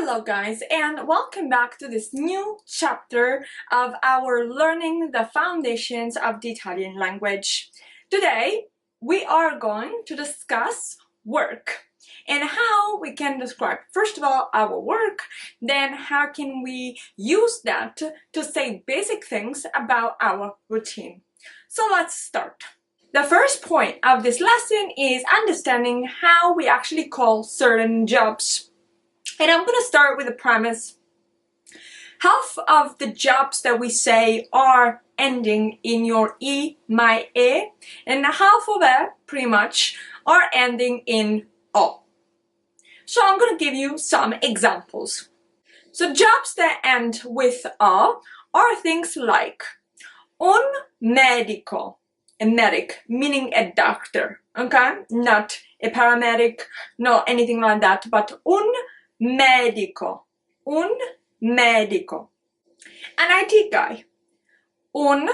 Hello guys, and welcome back to this new chapter of our Learning the Foundations of the Italian Language. Today we are going to discuss work and how we can describe, first of all, our work, then how can we use that to say basic things about our routine. So let's start. The first point of this lesson is understanding how we actually call certain jobs. And I'm going to start with a premise. Half of the jobs that we say are ending in your E, my, E, and half of it, pretty much, are ending in O. So I'm going to give you some examples. So jobs that end with O are things like un medico, a medic, meaning a doctor, okay? Not a paramedic, no anything like that, but un medico, un medico. An IT guy, un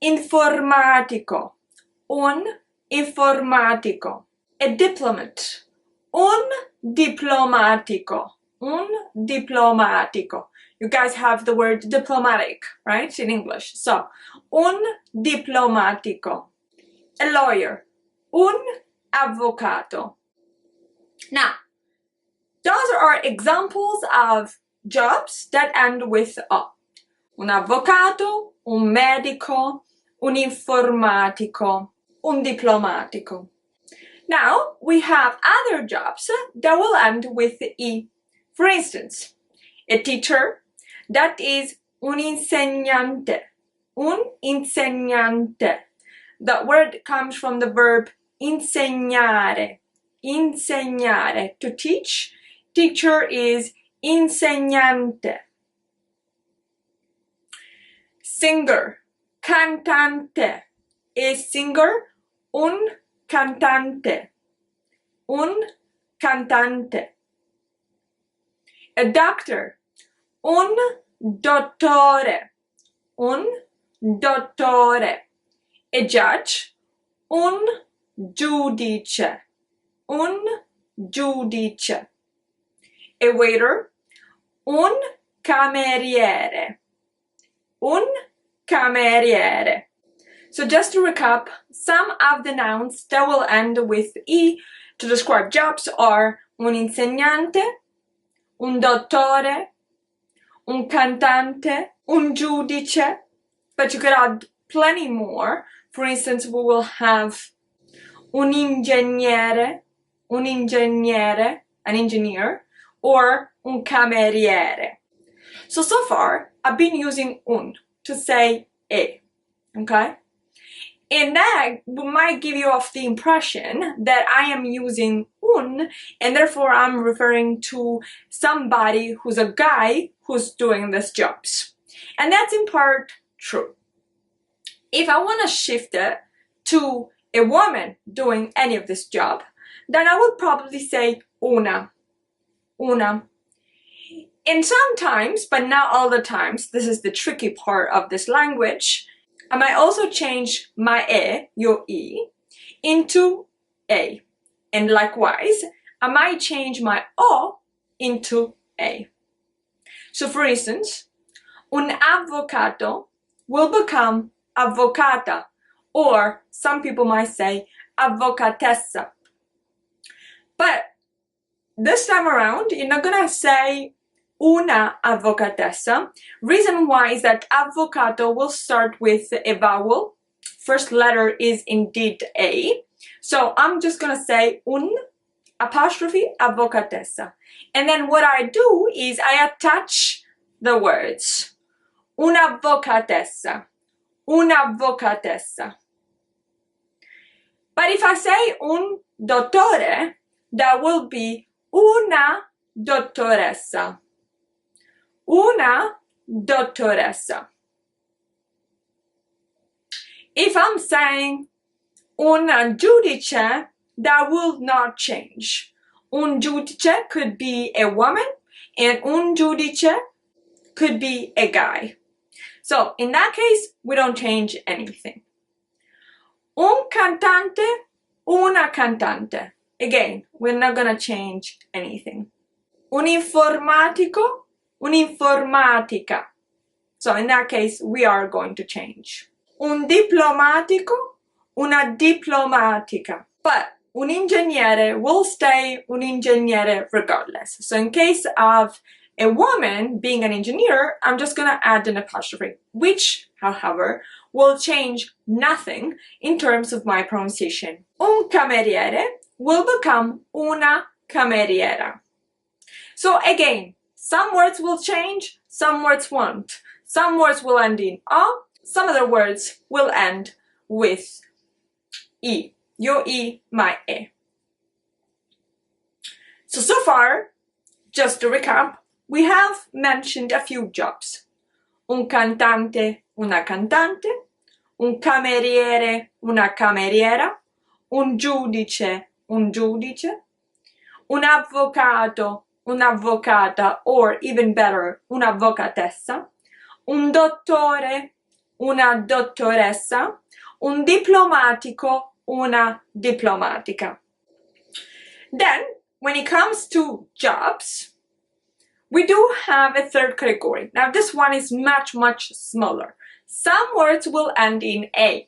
informatico, un informatico. A diplomat, un diplomatico, un diplomatico. You guys have the word diplomatic, right, in English. So, un diplomatico. A lawyer, un avvocato. Now, those are examples of jobs that end with O. Un avvocato, un medico, un informatico, un diplomatico. Now, we have other jobs that will end with E. For instance, a teacher, that is un insegnante, un insegnante. The word comes from the verb insegnare, insegnare, to teach. Teacher is insegnante. Singer, cantante. A singer, un cantante, un cantante. A doctor, un dottore, un dottore. A judge, un giudice, un giudice. A waiter, un cameriere, un cameriere. So just to recap, some of the nouns that will end with E to describe jobs are un insegnante, un dottore, un cantante, un giudice, but you could add plenty more. For instance, we will have un ingegnere, an engineer, or un cameriere. So far, I've been using un to say e, okay? And that might give you off the impression that I am using un, and therefore I'm referring to somebody who's a guy who's doing these jobs. And that's in part true. If I want to shift it to a woman doing any of this job, then I would probably say una, una. And sometimes, but not all the times, this is the tricky part of this language, I might also change my e, your e, into a. And likewise, I might change my o into a. So for instance, un avvocato will become avvocata, or some people might say avvocatessa. But this time around, you're not gonna say una avvocatessa. Reason why is that avvocato will start with a vowel. First letter is indeed A. So I'm just gonna say un apostrophe avvocatessa. And then what I do is I attach the words. Un'avvocatessa, un'avvocatessa. But if I say un dottore, that will be una dottoressa. Una dottoressa. If I'm saying un giudice, that will not change. Un giudice could be a woman, and un giudice could be a guy. So in that case, we don't change anything. Un cantante, una cantante. Again, we're not gonna change anything. un informatico, un'informatica. So in that case, we are going to change. Un diplomatico, una diplomatica. But un ingegnere will stay un ingegnere regardless. So in case of a woman being an engineer, I'm just going to add an apostrophe, which, however, will change nothing in terms of my pronunciation. Un cameriere will become una cameriera. So again, some words will change, some words won't. Some words will end in a, some other words will end with I. Yo I, my e. So far, just to recap, we have mentioned a few jobs. Un cantante, una cantante, un cameriere, una cameriera, un giudice, un giudice, un avvocato, un'avvocata, or even better, un'avvocatessa, un dottore, una dottoressa, un diplomatico, una diplomatica. Then, when it comes to jobs, we do have a third category. Now, this one is much, much smaller. Some words will end in A,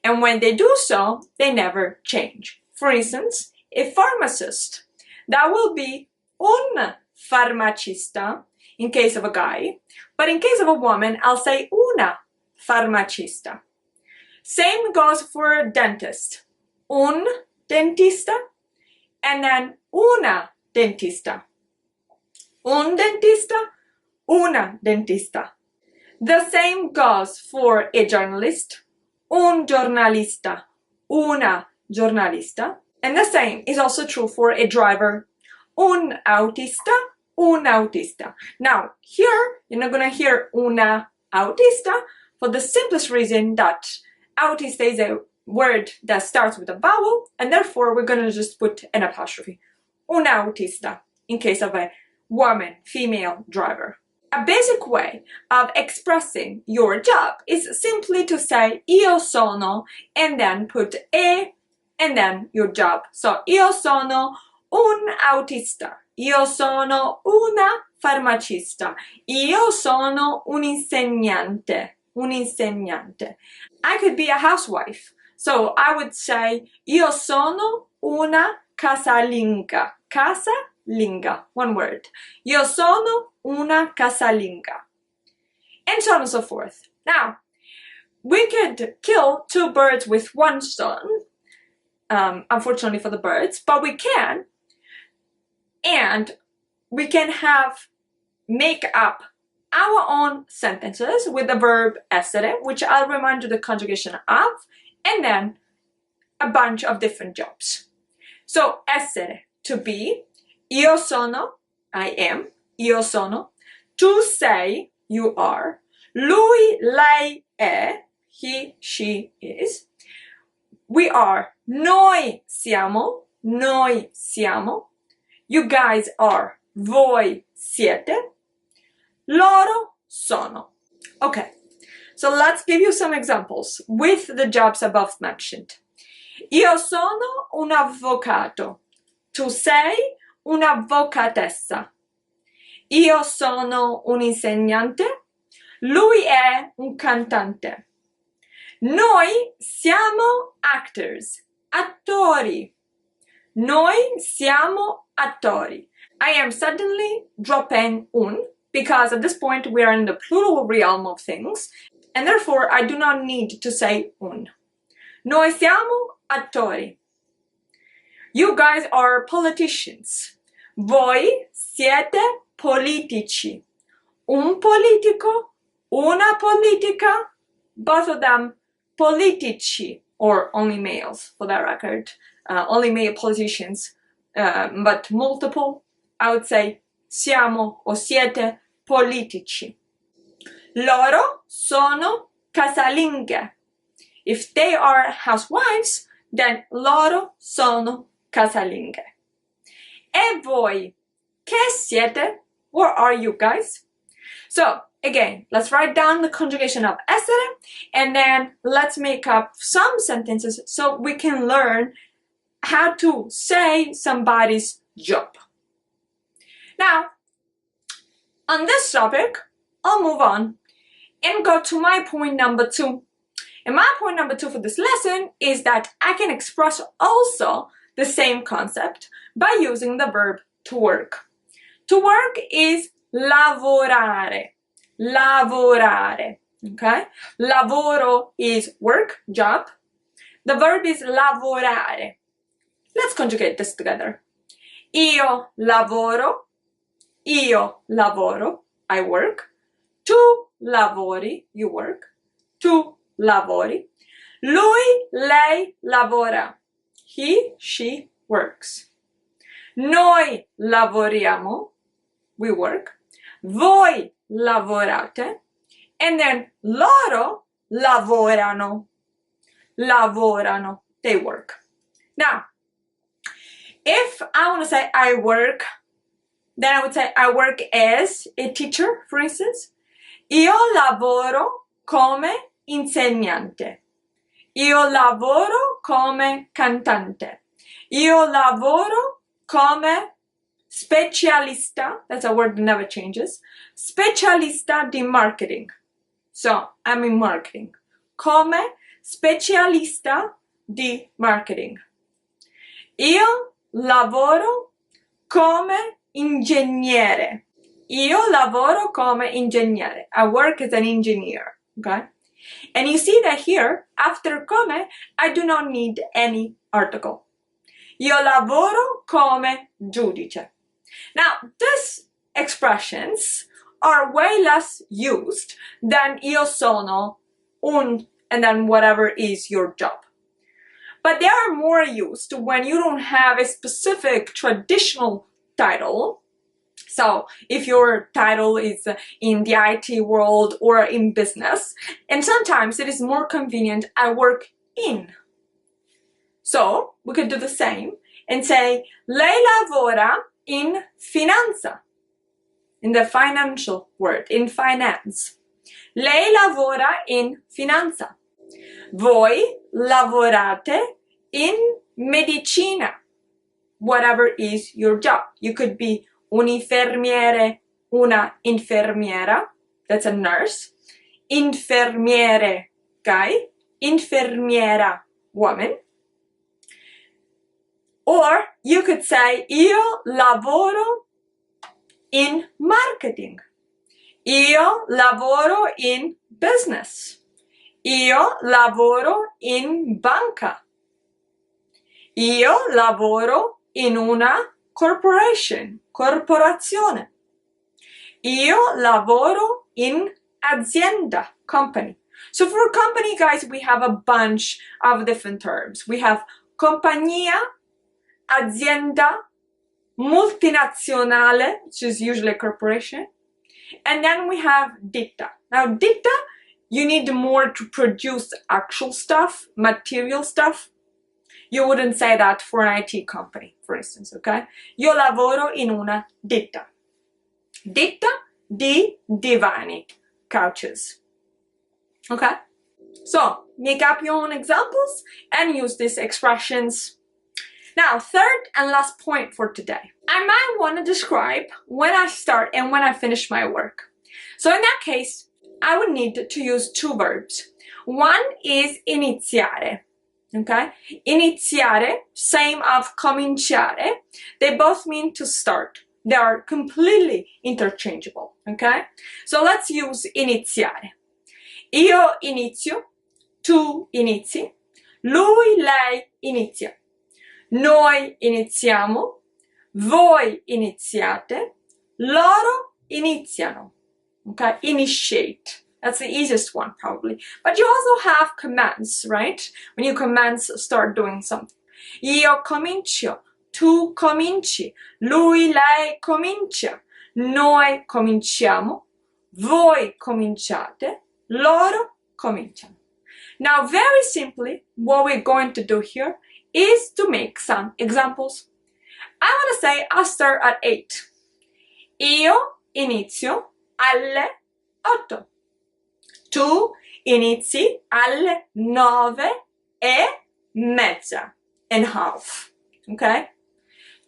and when they do so, they never change. For instance, a pharmacist, that will be un farmacista in case of a guy, but in case of a woman, I'll say una farmacista. Same goes for a dentist. Un dentista, and then una dentista. Un dentista, una dentista. The same goes for a journalist. Un giornalista, una giornalista. And the same is also true for a driver. Un autista, un autista. Now, here, you're not going to hear una autista for the simplest reason that autista is a word that starts with a vowel, and therefore we're going to just put an apostrophe. Un autista, in case of a woman, female driver. A basic way of expressing your job is simply to say io sono and then put e and then your job. So io sono un autista. Io sono una farmacista. Io sono un insegnante. Un insegnante. I could be a housewife. So I would say io sono una casalinga. Casalinga. One word. Io sono una casalinga. And so on and so forth. Now, we could kill two birds with one stone. Unfortunately for the birds, but we can. And we can make up our own sentences with the verb essere, which I'll remind you the conjugation of, and then a bunch of different jobs. So essere, to be, io sono, I am, io sono, tu sei, you are, lui, lei è, he, she is, we are, noi siamo, you guys are, voi siete, loro sono. Okay, so let's give you some examples with the jobs above mentioned. Io sono un avvocato. Tu sei un'avvocatessa. Io sono un insegnante. Lui è un cantante. Noi siamo actors, attori. Noi siamo attori. I am suddenly dropping un because at this point we are in the plural realm of things, and therefore I do not need to say un. Noi siamo attori. You guys are politicians. Voi siete politici. Un politico, una politica, both of them politici, or only males for that record, only male politicians, but multiple, I would say siamo o siete politici. Loro sono casalinghe. If they are housewives, then loro sono casalinghe. E voi, che siete? Where are you guys? So, again, let's write down the conjugation of essere, and then let's make up some sentences so we can learn how to say somebody's job. Now, on this topic, I'll move on and go to my point number 2. And my point number 2 for this lesson is that I can express also the same concept by using the verb to work. To work is lavorare. Lavorare. Okay? Lavoro is work, job. The verb is lavorare. Let's conjugate this together. Io lavoro. Io lavoro. I work. Tu lavori. You work. Tu lavori. Lui, lei lavora. He, she works. Noi lavoriamo. We work. Voi lavorate. And then loro lavorano. Lavorano. They work. Now, if I want to say I work, then I would say I work as a teacher, for instance. Io lavoro come insegnante. Io lavoro come cantante. Io lavoro come specialista. That's a word that never changes. Specialista di marketing. So, I'm in marketing. Come specialista di marketing. Io lavoro come ingegnere. Io lavoro come ingegnere. I work as an engineer. Okay? And you see that here, after come, I do not need any article. Io lavoro come giudice. Now, these expressions are way less used than io sono, un, and then whatever is your job. But they are more used when you don't have a specific traditional title. So if your title is in the IT world or in business, and sometimes it is more convenient, I work in. So we could do the same and say, lei lavora in finanza, in the financial word, in finance. Lei lavora in finanza. Voi lavorate in medicina, whatever is your job. You could be un infermiere, una infermiera, that's a nurse. Infermiere, guy. Infermiera, woman. Or you could say, io lavoro in marketing. Io lavoro in business. Io lavoro in banca. Io lavoro in una corporation, corporazione. Io lavoro in azienda, company. So for company, guys, we have a bunch of different terms. We have compagnia, azienda, multinazionale, which is usually a corporation. And then we have ditta. Now, ditta, you need more to produce actual stuff, material stuff. You wouldn't say that for an IT company, for instance, okay? Io lavoro in una ditta. Ditta di divani, couches. Okay? So, make up your own examples and use these expressions. Now, third and last point for today. I might want to describe when I start and when I finish my work. So in that case, I would need to use two verbs. One is iniziare. Okay? Iniziare, same of cominciare. They both mean to start. They are completely interchangeable. Okay? So let's use iniziare. Io inizio, tu inizi, lui, lei inizia. Noi iniziamo, voi iniziate, loro iniziano. Okay, initiate. That's the easiest one probably. But you also have commands, right? When you commands, start doing something. Io comincio, tu cominci, lui, lei comincia, noi cominciamo, voi cominciate, loro cominciano. Now, very simply, what we're going to do here is to make some examples. I want to say I'll start at 8. Io inizio alle 8. Tu inizi alle 9:30. And half. Okay?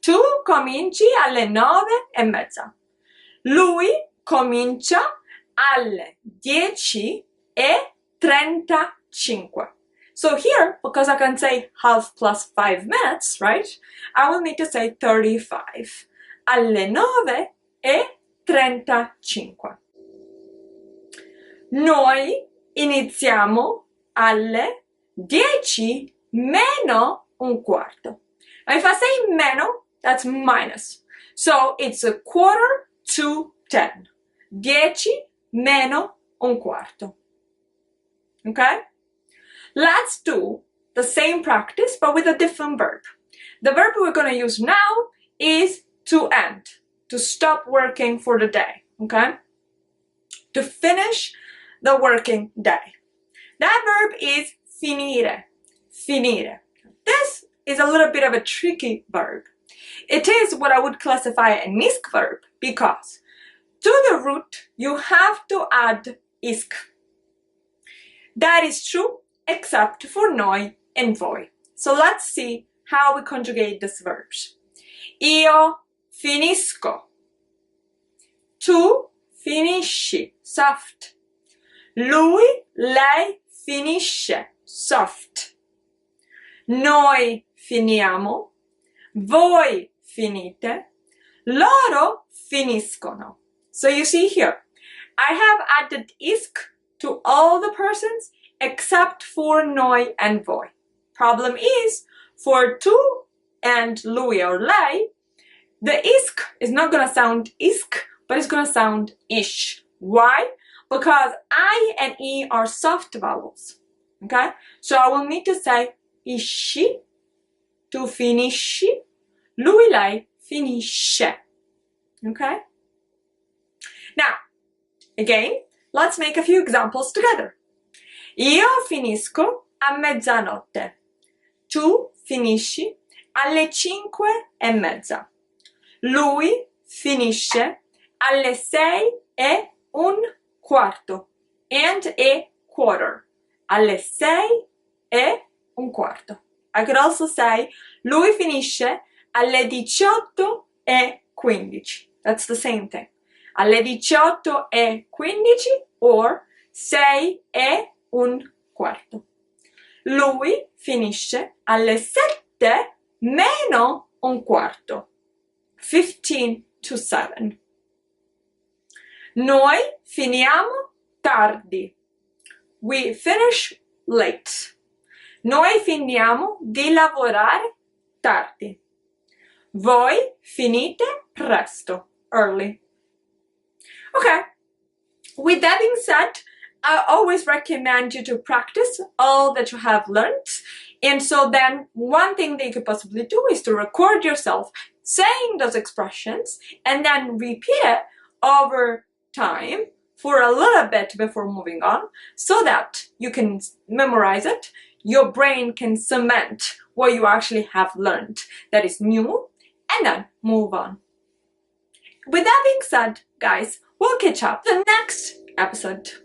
Tu cominci alle 9:30. Lui comincia alle 10:35. So here, because I can say half plus 5 minutes, right? I will need to say 35. Alle 9:35. Noi iniziamo alle 10 meno un quarto. Now if I say meno, that's minus. So it's a quarter to 10. 10 meno un quarto. Okay? Let's do the same practice, but with a different verb. The verb we're going to use now is to end, to stop working for the day, okay? To finish the working day. That verb is finire, finire. This is a little bit of a tricky verb. It is what I would classify an isk verb because to the root you have to add isk. That is true except for noi and voi. So let's see how we conjugate these verbs. Io finisco. Tu finisci, soft. Lui, lei finisce, soft. Noi finiamo. Voi finite. Loro finiscono. So you see here, I have added isk to all the persons except for noi and voi. Problem is, for tu and lui or lei, the isk is not going to sound isk, but it's going to sound ish. Why? Because I and e are soft vowels. Okay? So I will need to say isci, tu finisci, lui, lei finisce. Okay? Now, again, let's make a few examples together. Io finisco a mezzanotte. Tu finisci alle 5:30. Lui finisce alle 6:15 and a quarter. Alle 6:15. I could also say lui finisce alle 18:15. That's the same thing. Alle 18:15 or 6:15. Lui finisce alle 7:15. 15 to 7. Noi finiamo tardi. We finish late. Noi finiamo di lavorare tardi. Voi finite presto, early. Okay, with that being said, I always recommend you to practice all that you have learned. And so then one thing that you could possibly do is to record yourself saying those expressions and then repeat it over time for a little bit before moving on so that you can memorize it. Your brain can cement what you actually have learned that is new and then move on. With that being said, guys, we'll catch up the next episode.